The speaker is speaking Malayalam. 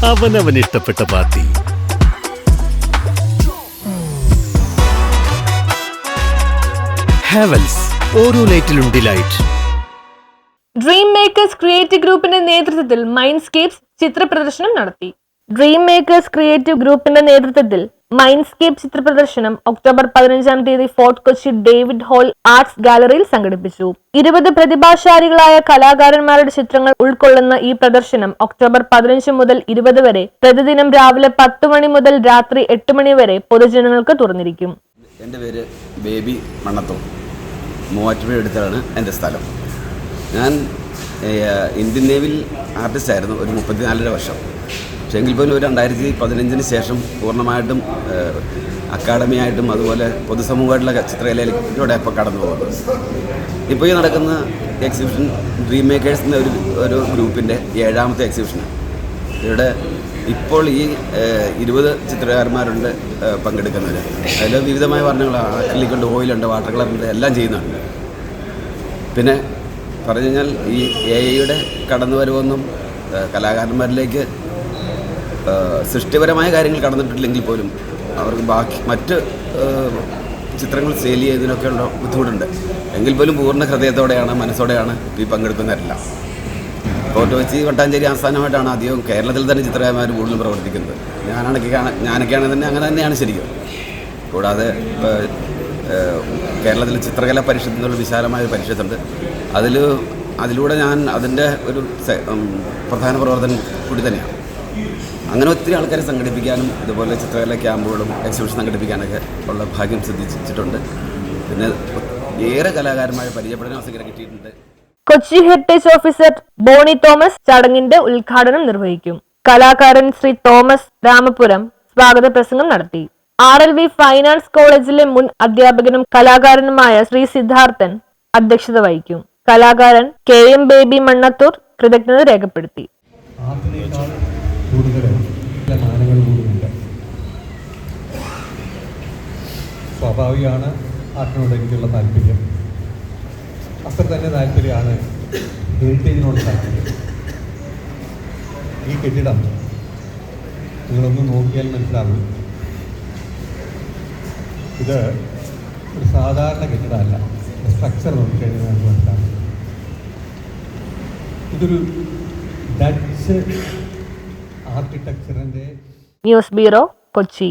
അവനവന് ഇഷ്ടപ്പെട്ട പാർട്ടി. ഹാവൽസ്, ഓരോ ലൈറ്റിലും ഡിലൈറ്റ്. ഡ്രീം മേക്കേഴ്സ് ക്രിയേറ്റീവ് ഗ്രൂപ്പിന്റെ നേതൃത്വത്തിൽ മൈൻഡ്സ്കേപ്സ് ചിത്ര പ്രദർശനം നടത്തി. ഡ്രീം മേക്കേഴ്സ് ക്രിയേറ്റീവ് ഗ്രൂപ്പിന്റെ നേതൃത്വത്തിൽ മൈൻഡ്സ്കേപ്പ് ചിത്ര പ്രദർശനം ഒക്ടോബർ 15-ാം തീയതി fort Kochi David hall arts ഗാലറിയിൽ സംഘടിപ്പിച്ചു. 20 പ്രതിഭാശാലികളായ കലാകാരന്മാരുടെ ചിത്രങ്ങൾ ഉൾക്കൊള്ളുന്ന ഈ പ്രദർശനം ഒക്ടോബർ 15 മുതൽ 20 വരെ പ്രതിദിനം രാവിലെ 10 മണി മുതൽ രാത്രി 8 മണി വരെ പൊതുജനങ്ങൾക്ക് തുറന്നിരിക്കും. എൻ്റെ പേര് ബേബി മണ്ണത്തൂർ, മൂവാറ്റുപുഴ അടുത്താണ് എൻ്റെ സ്ഥലം. ഞാൻ ഇന്ത്യൻ നേവിൽ ആർട്ടിസ്റ്റായിരുന്നു ഒരു 34 വർഷം. പക്ഷേ എങ്കിൽ പോലും ഒരു 2015 ശേഷം പൂർണ്ണമായിട്ടും അക്കാഡമിയായിട്ടും അതുപോലെ പൊതുസമൂഹമായിട്ടുള്ള ചിത്രകലയിലൂടെ ഇപ്പോൾ കടന്നു പോകുന്നത്. ഇപ്പോൾ ഈ നടക്കുന്ന എക്സിബിഷൻ ഡ്രീം മേക്കേഴ്സ് എന്ന ഒരു ഗ്രൂപ്പിൻ്റെ 7ാമത്തെ എക്സിബിഷനാണ്. ഇവിടെ ഇപ്പോൾ ഈ 20 ചിത്രകാരന്മാരുണ്ട് പങ്കെടുക്കുന്നവർ. അതിൽ വിവിധമായ വർണ്ണങ്ങൾ, അക്രിലിക്കുണ്ട്, ഓയിലുണ്ട്, വാട്ടർ കളറുണ്ട്, എല്ലാം ചെയ്യുന്നുണ്ട്. പിന്നെ പറഞ്ഞു കഴിഞ്ഞാൽ ഈ AI കടന്നുവരവൊന്നും കലാകാരന്മാരിലേക്ക് സൃഷ്ടിപരമായ കാര്യങ്ങൾ കടന്നിട്ടില്ലെങ്കിൽ പോലും അവർക്ക് മറ്റ് ചിത്രങ്ങൾ സെയിൽ ചെയ്യുന്നതിനൊക്കെയുള്ള ബുദ്ധിമുട്ടുണ്ട്. എങ്കിൽ പോലും പൂർണ്ണ ഹൃദയത്തോടെയാണ്, മനസ്സോടെയാണ് ഈ പങ്കെടുക്കുന്നവരെല്ലാം. ഫോർട്ട് കൊച്ചി വട്ടാഞ്ചേരി ആസ്ഥാനമായിട്ടാണ് അധികവും കേരളത്തിൽ തന്നെ ചിത്രകാരന്മാർ കൂടുതലും പ്രവർത്തിക്കുന്നത്. ഞാനൊക്കെയാണെങ്കിൽ തന്നെ അങ്ങനെ തന്നെയാണ് ശരിക്കും. കൂടാതെ കേരളത്തിൽ ചിത്രകലാ പരിഷത്ത് എന്നുള്ള വിശാലമായ ഒരു പരിഷത്തുണ്ട്. അതിലൂടെ ഞാൻ അതിൻ്റെ ഒരു പ്രധാന പ്രവർത്തനം കൂടി തന്നെയാണ്. അങ്ങനെ ഒത്തിരി ആൾക്കാരെ സംഘടിപ്പിക്കാനും ഇതുപോലെ ചിത്രകല ക്യാമ്പുകളും എക്സിബിഷൻ സംഘടിപ്പിക്കാനൊക്കെ ഉള്ള ഭാഗ്യം സിദ്ധിച്ചിട്ടുണ്ട്. പിന്നെ ഏറെ കലാകാരന്മാരെ പരിചയപ്പെടാൻ അവസരം കിട്ടിയിട്ടുണ്ട്. കൊച്ചി ഹെറിറ്റേജ് ഓഫീസർ ബോണി തോമസ് ചടങ്ങിന്റെ ഉദ്ഘാടനം നിർവഹിക്കും. കലാകാരൻ ശ്രീ തോമസ് രാമപുരം സ്വാഗത പ്രസംഗം നടത്തി. RLV ഫൈൻ ആർട്സ് കോളേജിലെ മുൻ അധ്യാപകനും കലാകാരനുമായ ശ്രീ സിദ്ധാർത്ഥൻ അധ്യക്ഷത വഹിക്കും. കലാകാരൻ KM ബേബി മണ്ണത്തൂർ കൃതജ്ഞത രേഖപ്പെടുത്തി. സ്വാഭാവികമാണ് ആർട്ടിനോട് എനിക്കുള്ള താല്പര്യം. അത്ര തന്നെ താല്പര്യമാണ് ഹെറിറ്റേജിനോട് താല്പര്യം. ഈ കെട്ടിടം നിങ്ങളൊന്ന് നോക്കിയാൽ മനസ്സിലാവും. ഇത് ഒരു സാധാരണ കെട്ടിടമല്ല. സ്ട്രക്ചർ നോക്കിക്കഴിഞ്ഞാൽ നമുക്ക് മനസ്സിലാവും. ഇതൊരു ഡച്ച് ആർക്കിടെക്ചറിൻ്റെ. News bureau, Kochi.